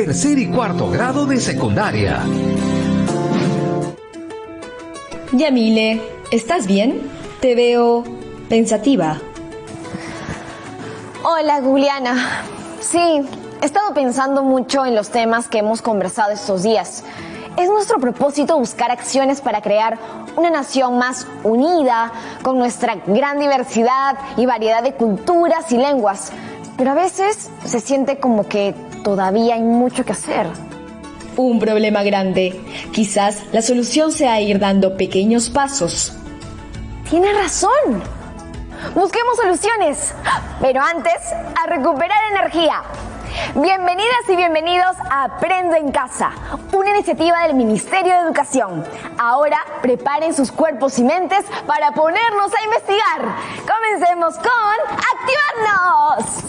tercer y cuarto grado de secundaria. Yamile, ¿estás bien? Te veo pensativa. Hola, Juliana. Sí, he estado pensando mucho en los temas que hemos conversado estos días. Es nuestro propósito buscar acciones para crear una nación más unida, con nuestra gran diversidad y variedad de culturas y lenguas. Pero a veces se siente como que todavía hay mucho que hacer. Un problema grande. Quizás la solución sea ir dando pequeños pasos. Tienes razón. Busquemos soluciones. Pero antes, a recuperar energía. Bienvenidas y bienvenidos a Aprendo en Casa, una iniciativa del Ministerio de Educación. Ahora preparen sus cuerpos y mentes para ponernos a investigar. Comencemos con ¡Activarnos!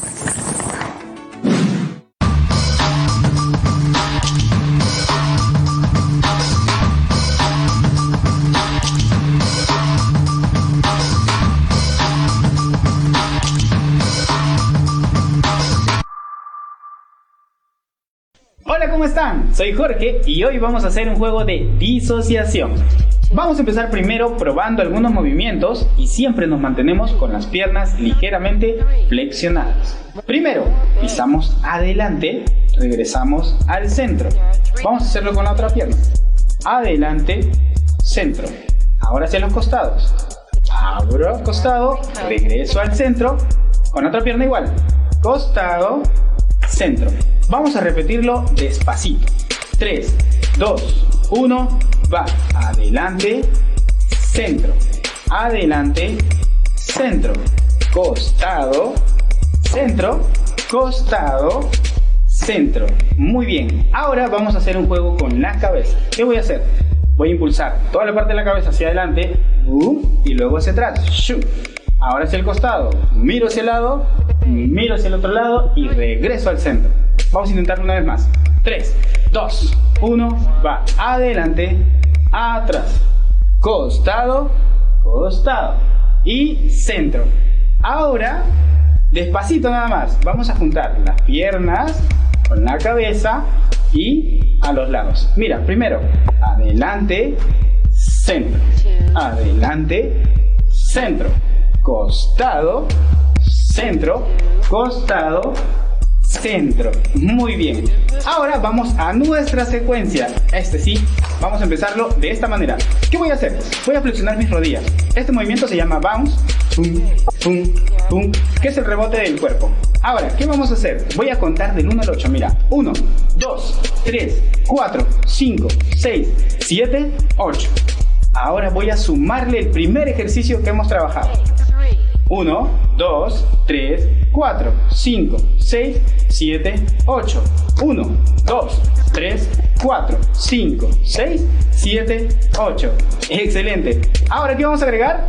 Hola, ¿cómo están? Soy Jorge y hoy vamos a hacer un juego de disociación. Vamos a empezar primero probando algunos movimientos y siempre nos mantenemos con las piernas ligeramente flexionadas. Primero, pisamos adelante, regresamos al centro. Vamos a hacerlo con la otra pierna. Adelante, centro. Ahora hacia los costados. Abro costado, regreso al centro. Con otra pierna igual. Costado, centro. Vamos a repetirlo despacito. 3, 2, 1, va. Adelante, centro. Adelante, centro. Costado, centro. Costado, centro. Muy bien. Ahora vamos a hacer un juego con la cabeza. ¿Qué voy a hacer? Voy a impulsar toda la parte de la cabeza hacia adelante y luego hacia atrás. Ahora hacia el costado. Miro hacia el lado, miro hacia el otro lado y regreso al centro. Vamos a intentarlo una vez más. 3, 2, 1, va. Adelante, atrás. Costado, costado. Y centro. Ahora, despacito nada más. Vamos a juntar las piernas con la cabeza y a los lados. Mira, primero, adelante, centro. Adelante, centro. Costado, centro, costado, centro. Muy bien. Ahora vamos a nuestra secuencia. Sí, vamos a empezarlo de esta manera. ¿Qué voy a hacer? Voy a flexionar mis rodillas. Este movimiento se llama bounce, pum, pum, pum, que es el rebote del cuerpo. Ahora, ¿qué vamos a hacer? Voy a contar del 1 al 8. Mira, 1, 2, 3, 4, 5, 6, 7, 8. Ahora voy a sumarle el primer ejercicio que hemos trabajado. 1, 2, 3, 4, 5, 6, 7, 8. 1, 2, 3, 4, 5, 6, 7, 8. Excelente. Ahora, ¿qué vamos a agregar?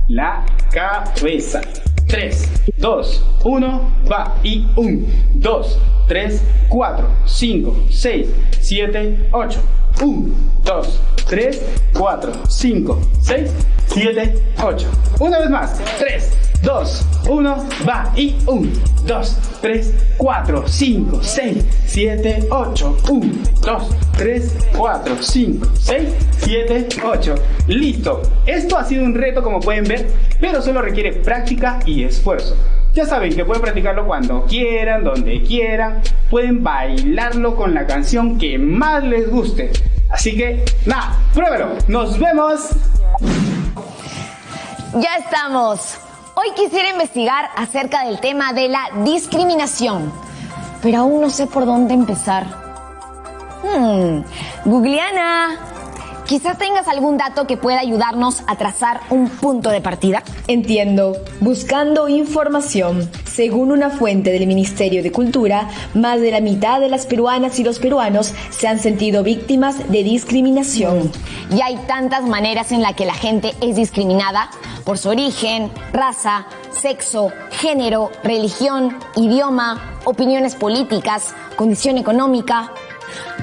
La cabeza. 3, 2, 1, va. Y 1, 2, 3, 4, 5, 6, 7, 8. 1, 2, 3, 4, 5, 6, 7, 8. Una vez más. 3, 2, 1, va. Y 1, 2, 3, 4, 5, 6, 7, 8. 1, 2, 3, 4, 5, 6, 7, 8. Listo. Esto ha sido un reto, como pueden ver, pero solo requiere práctica y esfuerzo. Ya saben que pueden practicarlo cuando quieran, donde quieran. Pueden bailarlo con la canción que más les guste. Así que, nada, pruébelo. ¡Nos vemos! Ya estamos. Hoy quisiera investigar acerca del tema de la discriminación, pero aún no sé por dónde empezar. Googleana, quizás tengas algún dato que pueda ayudarnos a trazar un punto de partida. Entiendo. Buscando información. Según una fuente del Ministerio de Cultura, más de la mitad de las peruanas y los peruanos se han sentido víctimas de discriminación. Y hay tantas maneras en las que la gente es discriminada por su origen, raza, sexo, género, religión, idioma, opiniones políticas, condición económica.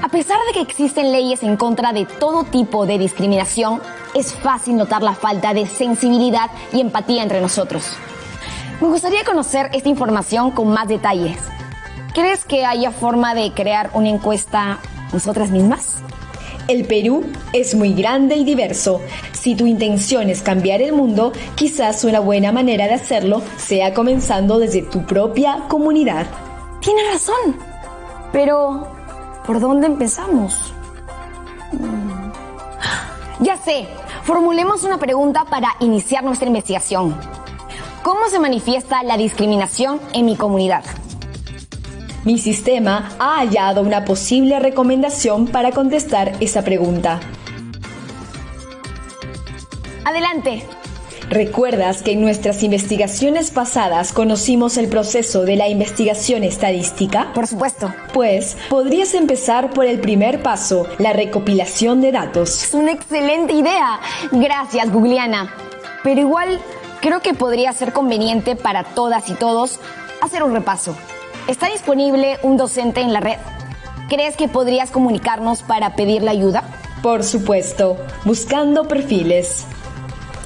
A pesar de que existen leyes en contra de todo tipo de discriminación, es fácil notar la falta de sensibilidad y empatía entre nosotros. Me gustaría conocer esta información con más detalles. ¿Crees que haya forma de crear una encuesta nosotras mismas? El Perú es muy grande y diverso. Si tu intención es cambiar el mundo, quizás una buena manera de hacerlo sea comenzando desde tu propia comunidad. Tienes razón. Pero, ¿por dónde empezamos? Ya sé, formulemos una pregunta para iniciar nuestra investigación. ¿Cómo se manifiesta la discriminación en mi comunidad? Mi sistema ha hallado una posible recomendación para contestar esa pregunta. Adelante. ¿Recuerdas que en nuestras investigaciones pasadas conocimos el proceso de la investigación estadística? Por supuesto. Pues, podrías empezar por el primer paso, la recopilación de datos. Es una excelente idea. Gracias, Googleana. Pero igual, creo que podría ser conveniente para todas y todos hacer un repaso. ¿Está disponible un docente en la red? ¿Crees que podrías comunicarnos para pedirle ayuda? Por supuesto, buscando perfiles.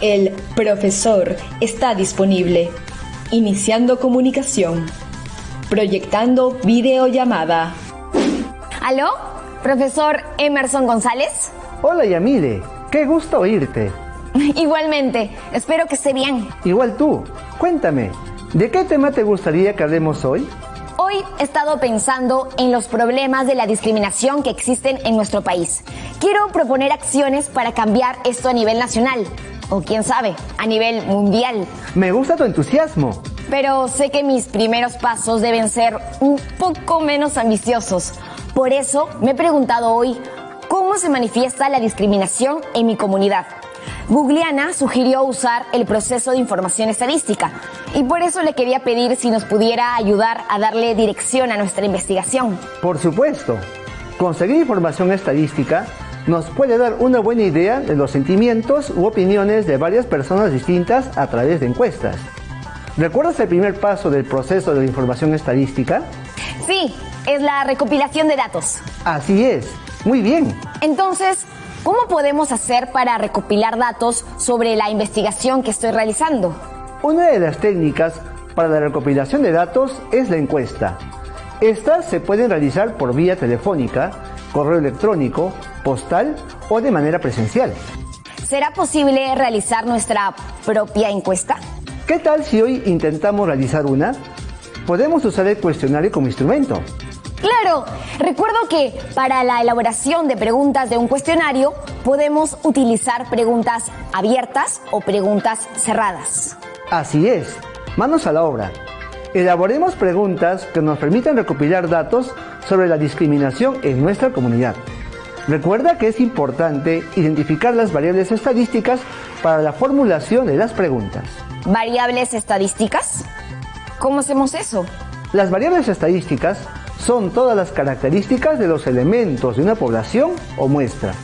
El profesor está disponible. Iniciando comunicación. Proyectando videollamada. ¿Aló? ¿Profesor Emerson González? Hola Yamile, qué gusto oírte. Igualmente, espero que esté bien. Igual tú, cuéntame, ¿de qué tema te gustaría que hablemos hoy? Hoy he estado pensando en los problemas de la discriminación que existen en nuestro país. Quiero proponer acciones para cambiar esto a nivel nacional, o quién sabe, a nivel mundial. Me gusta tu entusiasmo. Pero sé que mis primeros pasos deben ser un poco menos ambiciosos. Por eso me he preguntado hoy, ¿cómo se manifiesta la discriminación en mi comunidad? Googleana sugirió usar el proceso de información estadística y por eso le quería pedir si nos pudiera ayudar a darle dirección a nuestra investigación. Por supuesto, conseguir información estadística nos puede dar una buena idea de los sentimientos u opiniones de varias personas distintas a través de encuestas. ¿Recuerdas el primer paso del proceso de la información estadística? Sí, es la recopilación de datos. Así es, muy bien. Entonces, ¿cómo podemos hacer para recopilar datos sobre la investigación que estoy realizando? Una de las técnicas para la recopilación de datos es la encuesta. Estas se pueden realizar por vía telefónica, correo electrónico, postal o de manera presencial. ¿Será posible realizar nuestra propia encuesta? ¿Qué tal si hoy intentamos realizar una? Podemos usar el cuestionario como instrumento. ¡Claro! Recuerdo que para la elaboración de preguntas de un cuestionario podemos utilizar preguntas abiertas o preguntas cerradas. Así es, manos a la obra. Elaboremos preguntas que nos permitan recopilar datos sobre la discriminación en nuestra comunidad. Recuerda que es importante identificar las variables estadísticas para la formulación de las preguntas. ¿Variables estadísticas? ¿Cómo hacemos eso? Las variables estadísticas son todas las características de los elementos de una población o muestra.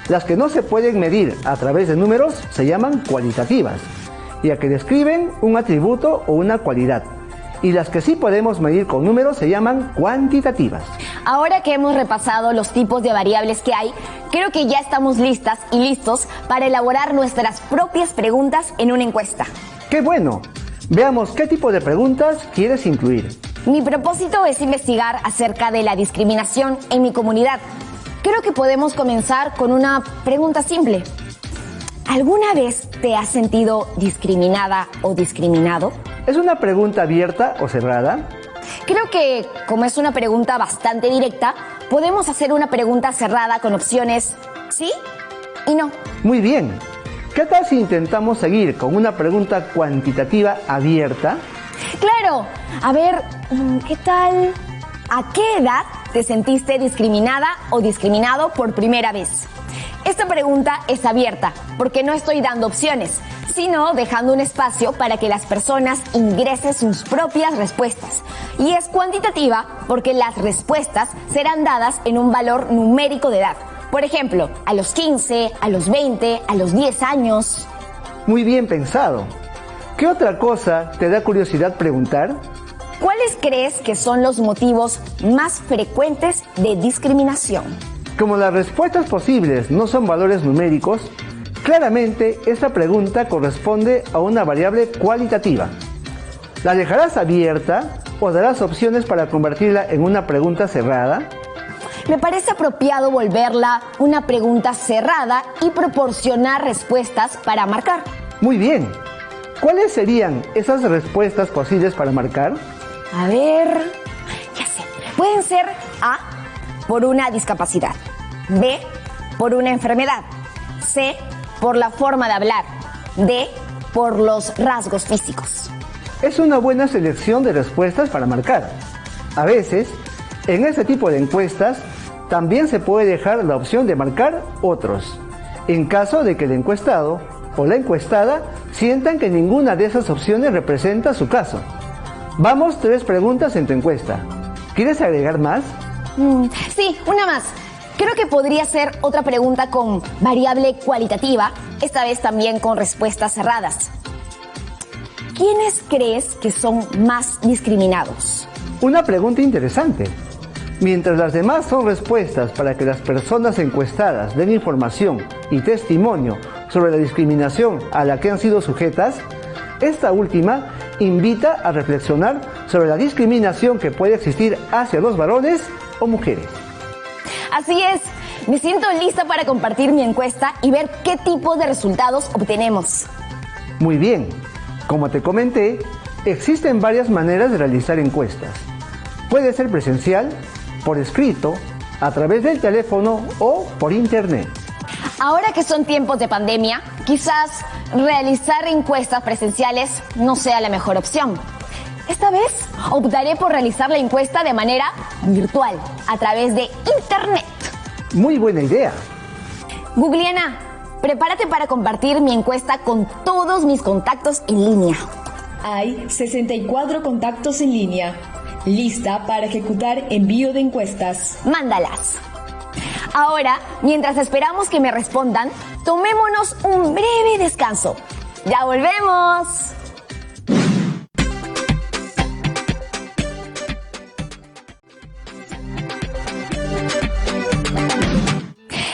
Las que no se pueden medir a través de números se llaman cualitativas, ya que describen un atributo o una cualidad. Y las que sí podemos medir con números se llaman cuantitativas. Ahora que hemos repasado los tipos de variables que hay, creo que ya estamos listas y listos para elaborar nuestras propias preguntas en una encuesta. ¡Qué bueno! Veamos qué tipo de preguntas quieres incluir. Mi propósito es investigar acerca de la discriminación en mi comunidad. Creo que podemos comenzar con una pregunta simple. ¿Alguna vez te has sentido discriminada o discriminado? ¿Es una pregunta abierta o cerrada? Creo que, como es una pregunta bastante directa, podemos hacer una pregunta cerrada con opciones sí y no. Muy bien. ¿Qué tal si intentamos seguir con una pregunta cuantitativa abierta? ¡Claro! A ver, ¿qué tal? ¿A qué edad te sentiste discriminada o discriminado por primera vez? Esta pregunta es abierta porque no estoy dando opciones, sino dejando un espacio para que las personas ingresen sus propias respuestas. Y es cuantitativa porque las respuestas serán dadas en un valor numérico de edad. Por ejemplo, a los 15, a los 20, a los 10 años. Muy bien pensado. ¿Qué otra cosa te da curiosidad preguntar? ¿Cuáles crees que son los motivos más frecuentes de discriminación? Como las respuestas posibles no son valores numéricos, claramente esta pregunta corresponde a una variable cualitativa. La dejarás abierta ¿O darás opciones para convertirla en una pregunta cerrada? Me parece apropiado volverla una pregunta cerrada y proporcionar respuestas para marcar. Muy bien. ¿Cuáles serían esas respuestas posibles para marcar? A ver, ya sé. Pueden ser A, por una discapacidad. B, por una enfermedad. C, por la forma de hablar. D, por los rasgos físicos. Es una buena selección de respuestas para marcar. A veces, en este tipo de encuestas, también se puede dejar la opción de marcar otros, en caso de que el encuestado o la encuestada sientan que ninguna de esas opciones representa su caso. Vamos 3 preguntas en tu encuesta. ¿Quieres agregar más? Sí, una más. Creo que podría ser otra pregunta con variable cualitativa, esta vez también con respuestas cerradas. ¿Quiénes crees que son más discriminados? Una pregunta interesante. Mientras las demás son respuestas para que las personas encuestadas den información y testimonio sobre la discriminación a la que han sido sujetas, esta última invita a reflexionar sobre la discriminación que puede existir hacia los varones o mujeres. Así es, me siento lista para compartir mi encuesta y ver qué tipo de resultados obtenemos. Muy bien, como te comenté, existen varias maneras de realizar encuestas. Puede ser presencial, por escrito, a través del teléfono o por internet. Ahora que son tiempos de pandemia, quizás realizar encuestas presenciales no sea la mejor opción. Esta vez optaré por realizar la encuesta de manera virtual, a través de internet. Muy buena idea. Googleana, prepárate para compartir mi encuesta con todos mis contactos en línea. Hay 64 contactos en línea. Lista para ejecutar envío de encuestas. Mándalas. Ahora, mientras esperamos que me respondan, tomémonos un breve descanso. ¡Ya volvemos!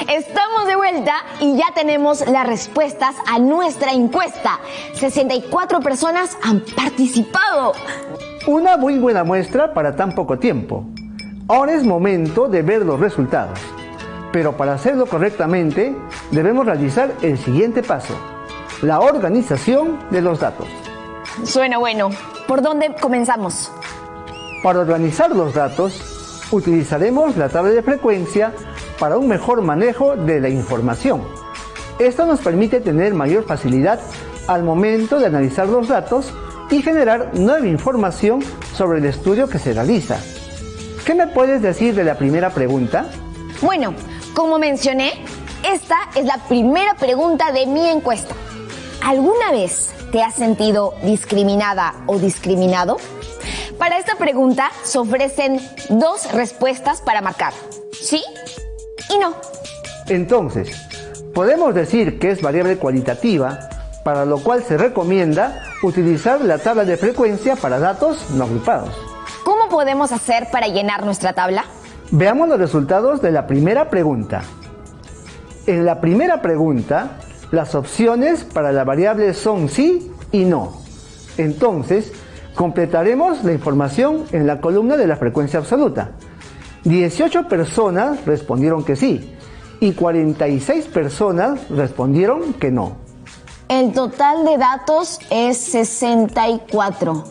Estamos de vuelta y ya tenemos las respuestas a nuestra encuesta. 64 personas han participado. Una muy buena muestra para tan poco tiempo. Ahora es momento de ver los resultados. Pero para hacerlo correctamente, debemos realizar el siguiente paso: la organización de los datos. Suena bueno. ¿Por dónde comenzamos? Para organizar los datos, utilizaremos la tabla de frecuencia para un mejor manejo de la información. Esto nos permite tener mayor facilidad al momento de analizar los datos y generar nueva información sobre el estudio que se realiza. ¿Qué me puedes decir de la primera pregunta? Bueno, como mencioné, esta es la primera pregunta de mi encuesta. ¿Alguna vez te has sentido discriminada o discriminado? Para esta pregunta se ofrecen 2 respuestas para marcar: sí y no. Entonces, podemos decir que es variable cualitativa, para lo cual se recomienda utilizar la tabla de frecuencia para datos no agrupados. ¿Cómo podemos hacer para llenar nuestra tabla? Veamos los resultados de la primera pregunta. En la primera pregunta, las opciones para la variable son sí y no. Entonces, completaremos la información en la columna de la frecuencia absoluta. 18 personas respondieron que sí y 46 personas respondieron que no. El total de datos es 64.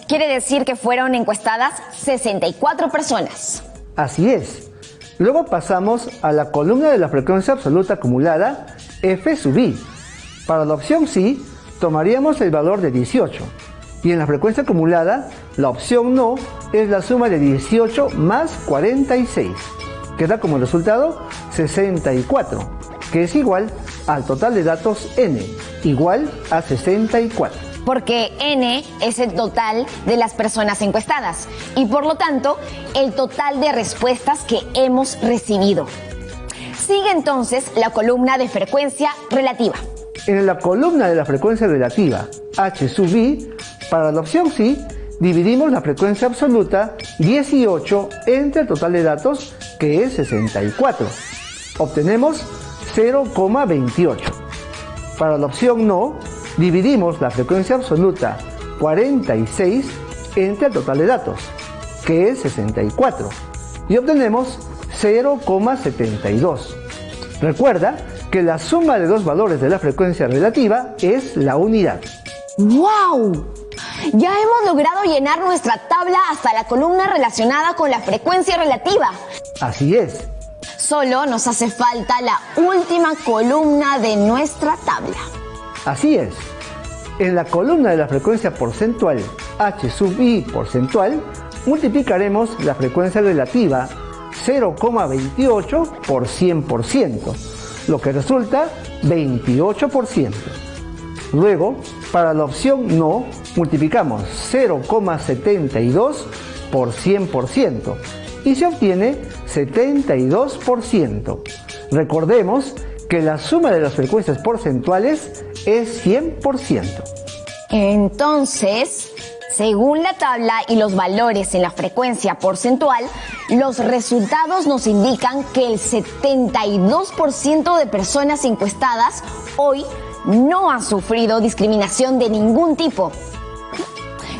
Quiere decir que fueron encuestadas 64 personas. Así es. Luego pasamos a la columna de la frecuencia absoluta acumulada, F sub I. Para la opción sí, tomaríamos el valor de 18. Y en la frecuencia acumulada, la opción no es la suma de 18 más 46. Que da como resultado 64, que es igual al total de datos N, igual a 64. Porque N es el total de las personas encuestadas y por lo tanto el total de respuestas que hemos recibido. Sigue entonces la columna de frecuencia relativa. En la columna de la frecuencia relativa, H sub I, para la opción sí, dividimos la frecuencia absoluta 18 entre el total de datos, que es 64. Obtenemos 0,28. Para la opción no, dividimos la frecuencia absoluta 46 entre el total de datos, que es 64, y obtenemos 0,72. Recuerda que la suma de los valores de la frecuencia relativa es la unidad. ¡Wow! Ya hemos logrado llenar nuestra tabla hasta la columna relacionada con la frecuencia relativa. Así es. Solo nos hace falta la última columna de nuestra tabla. Así es. En la columna de la frecuencia porcentual, h sub i porcentual, multiplicaremos la frecuencia relativa 0,28 por 100%, lo que resulta 28%. Luego, para la opción no, multiplicamos 0,72 por 100% y se obtiene 72%. Recordemos que la suma de las frecuencias porcentuales es 100%. Entonces, según la tabla y los valores en la frecuencia porcentual, los resultados nos indican que el 72% de personas encuestadas hoy no han sufrido discriminación de ningún tipo.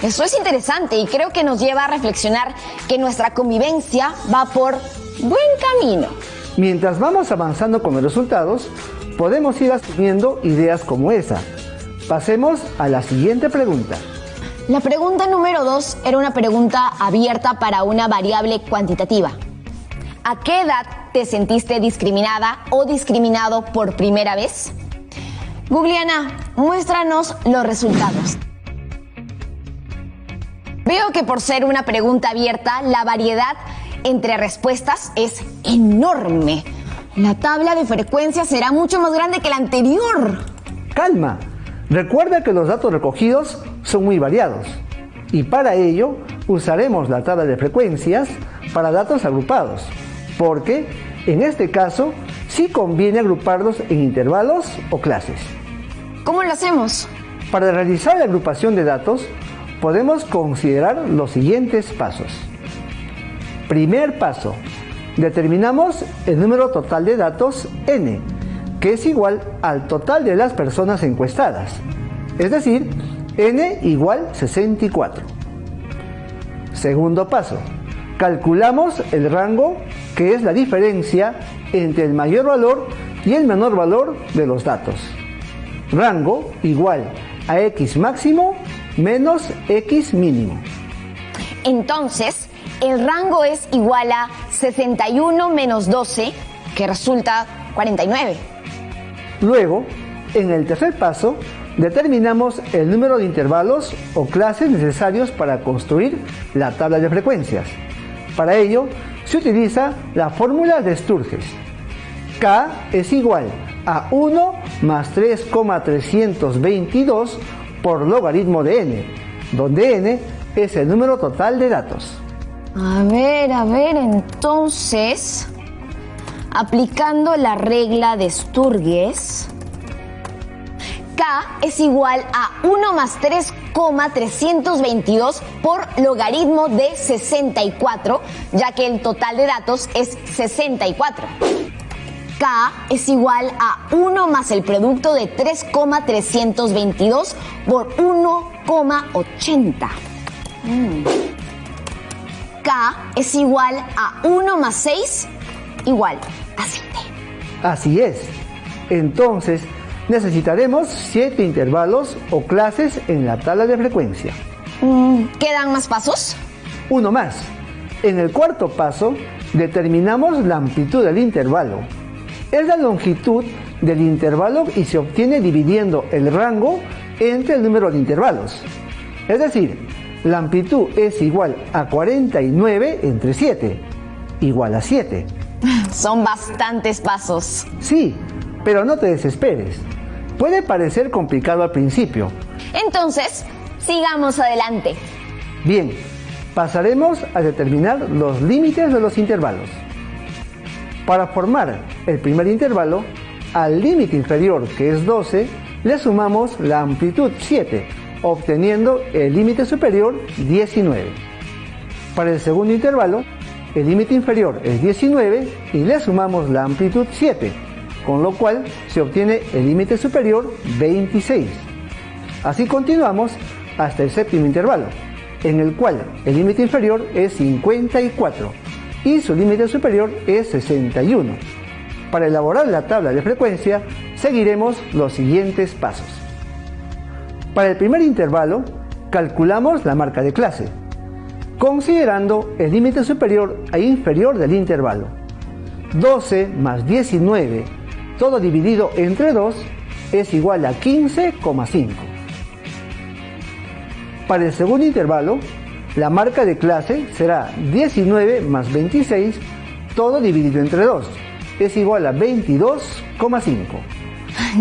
Eso es interesante y creo que nos lleva a reflexionar que nuestra convivencia va por buen camino. Mientras vamos avanzando con los resultados, podemos ir asumiendo ideas como esa. Pasemos a la siguiente pregunta. La pregunta número 2 era una pregunta abierta para una variable cuantitativa. ¿A qué edad te sentiste discriminada o discriminado por primera vez? Googleana, muéstranos los resultados. Veo que por ser una pregunta abierta, la variedad entre respuestas es enorme. La tabla de frecuencias será mucho más grande que la anterior. Calma, recuerda que los datos recogidos son muy variados y para ello usaremos la tabla de frecuencias para datos agrupados, porque en este caso sí conviene agruparlos en intervalos o clases. ¿Cómo lo hacemos? Para realizar la agrupación de datos, podemos considerar los siguientes pasos. Primer paso, determinamos el número total de datos n, que es igual al total de las personas encuestadas, es decir, n igual 64. Segundo paso, calculamos el rango, que es la diferencia entre el mayor valor y el menor valor de los datos. Rango igual a x máximo menos x mínimo. Entonces, el rango es igual a 61 menos 12, que resulta 49. Luego, en el tercer paso, determinamos el número de intervalos o clases necesarios para construir la tabla de frecuencias. Para ello, se utiliza la fórmula de Sturges. K es igual a 1 más 3,322 por logaritmo de n, donde n es el número total de datos. A ver, entonces, aplicando la regla de Sturges, K es igual a 1 más 3,322 por logaritmo de 64, ya que el total de datos es 64. K es igual a 1 más el producto de 3,322 por 1,80. K es igual a 1 más 6 igual a 7. Así es. Entonces, necesitaremos 7 intervalos o clases en la tabla de frecuencia. ¿Quedan más pasos? Uno más. En el cuarto paso, determinamos la amplitud del intervalo. Es la longitud del intervalo y se obtiene dividiendo el rango entre el número de intervalos. Es decir, la amplitud es igual a 49 entre 7, igual a 7. Son bastantes pasos. Sí, pero no te desesperes. Puede parecer complicado al principio. Entonces, sigamos adelante. Bien, pasaremos a determinar los límites de los intervalos. Para formar el primer intervalo, al límite inferior, que es 12, le sumamos la amplitud 7, obteniendo el límite superior 19. Para el segundo intervalo, el límite inferior es 19 y le sumamos la amplitud 7, con lo cual se obtiene el límite superior 26. Así continuamos hasta el séptimo intervalo, en el cual el límite inferior es 54 y su límite superior es 61. Para elaborar la tabla de frecuencia, seguiremos los siguientes pasos. Para el primer intervalo, calculamos la marca de clase, considerando el límite superior e inferior del intervalo. 12 más 19, todo dividido entre 2, es igual a 15,5. Para el segundo intervalo, la marca de clase será 19 más 26, todo dividido entre 2, es igual a 22,5.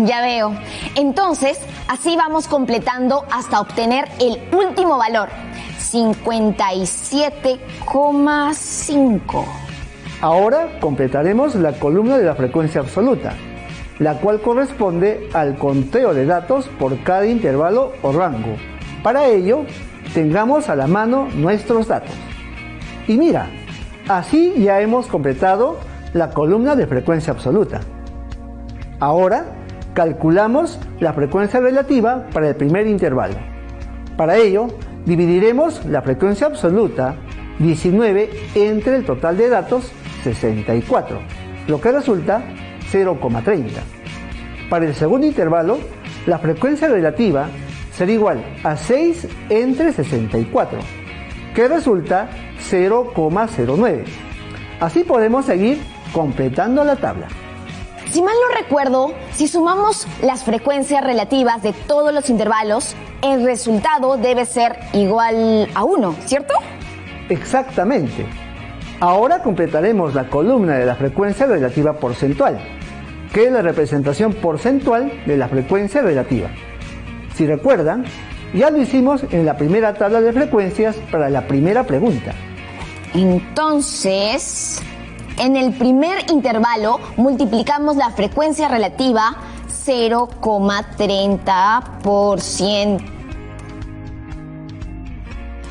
Ya veo. Entonces, así vamos completando hasta obtener el último valor, 57,5. Ahora completaremos la columna de la frecuencia absoluta, la cual corresponde al conteo de datos por cada intervalo o rango. Para ello, tengamos a la mano nuestros datos. Y mira, así ya hemos completado la columna de frecuencia absoluta. Ahora, calculamos la frecuencia relativa para el primer intervalo. Para ello, dividiremos la frecuencia absoluta 19 entre el total de datos 64, lo que resulta 0,30. Para el segundo intervalo, la frecuencia relativa será igual a 6 entre 64, que resulta 0,09. Así podemos seguir completando la tabla. Si mal no recuerdo, si sumamos las frecuencias relativas de todos los intervalos, el resultado debe ser igual a 1, ¿cierto? Exactamente. Ahora completaremos la columna de la frecuencia relativa porcentual, que es la representación porcentual de la frecuencia relativa. Si recuerdan, ya lo hicimos en la primera tabla de frecuencias para la primera pregunta. Entonces, en el primer intervalo multiplicamos la frecuencia relativa 0,30%,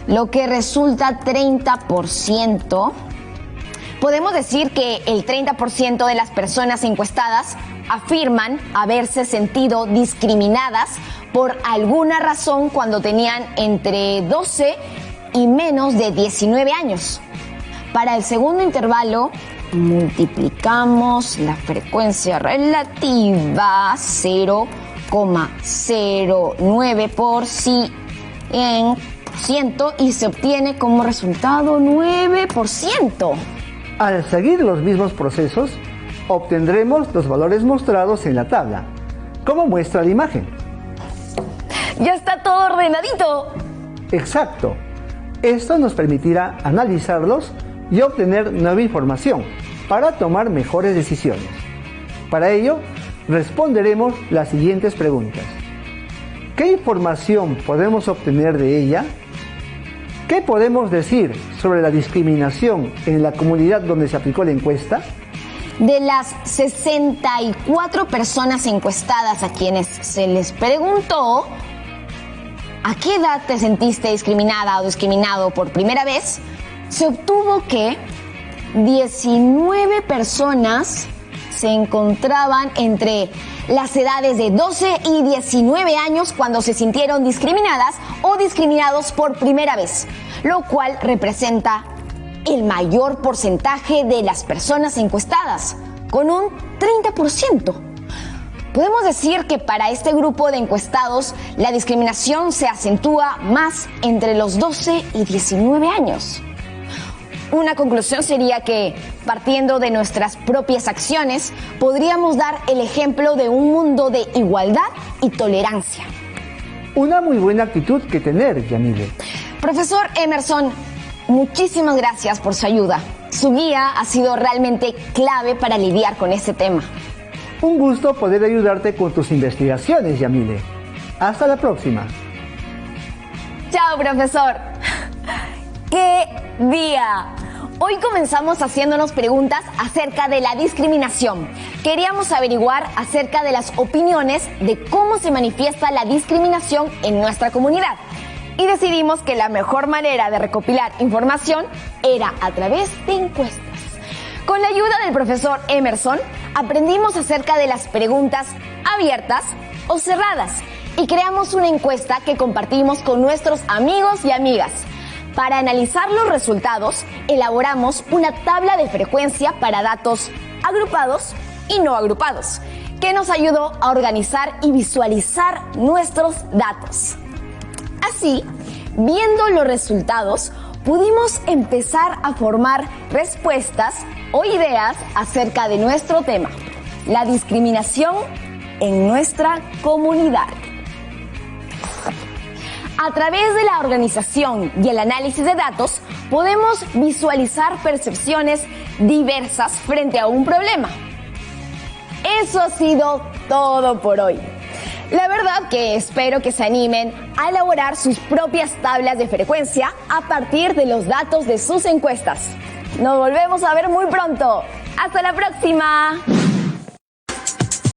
lo que resulta 30%. Podemos decir que el 30% de las personas encuestadas afirman haberse sentido discriminadas por alguna razón cuando tenían entre 12 y menos de 19 años. Para el segundo intervalo, multiplicamos la frecuencia relativa 0,09% y se obtiene como resultado 9%. Al seguir los mismos procesos, obtendremos los valores mostrados en la tabla, como muestra la imagen. ¡Ya está todo ordenadito! Exacto. Esto nos permitirá analizarlos y obtener nueva información para tomar mejores decisiones. Para ello, responderemos las siguientes preguntas. ¿Qué información podemos obtener de ella? ¿Qué podemos decir sobre la discriminación en la comunidad donde se aplicó la encuesta? De las 64 personas encuestadas a quienes se les preguntó ¿a qué edad te sentiste discriminada o discriminado por primera vez?, se obtuvo que 19 personas se encontraban entre las edades de 12 y 19 años cuando se sintieron discriminadas o discriminados por primera vez, lo cual representa el mayor porcentaje de las personas encuestadas, con un 30%. Podemos decir que para este grupo de encuestados la discriminación se acentúa más entre los 12 y 19 años. Una conclusión sería que, partiendo de nuestras propias acciones, podríamos dar el ejemplo de un mundo de igualdad y tolerancia. Una muy buena actitud que tener, Yamile. Profesor Emerson, muchísimas gracias por su ayuda. Su guía ha sido realmente clave para lidiar con este tema. Un gusto poder ayudarte con tus investigaciones, Yamile. Hasta la próxima. Chao, profesor. ¡Qué día! Hoy comenzamos haciéndonos preguntas acerca de la discriminación. Queríamos averiguar acerca de las opiniones de cómo se manifiesta la discriminación en nuestra comunidad. Y decidimos que la mejor manera de recopilar información era a través de encuestas. Con la ayuda del profesor Emerson, aprendimos acerca de las preguntas abiertas o cerradas y creamos una encuesta que compartimos con nuestros amigos y amigas. Para analizar los resultados, elaboramos una tabla de frecuencia para datos agrupados y no agrupados, que nos ayudó a organizar y visualizar nuestros datos. Así, viendo los resultados, pudimos empezar a formar respuestas o ideas acerca de nuestro tema, la discriminación en nuestra comunidad. A través de la organización y el análisis de datos, podemos visualizar percepciones diversas frente a un problema. Eso ha sido todo por hoy. La verdad que espero que se animen a elaborar sus propias tablas de frecuencia a partir de los datos de sus encuestas. Nos volvemos a ver muy pronto. ¡Hasta la próxima!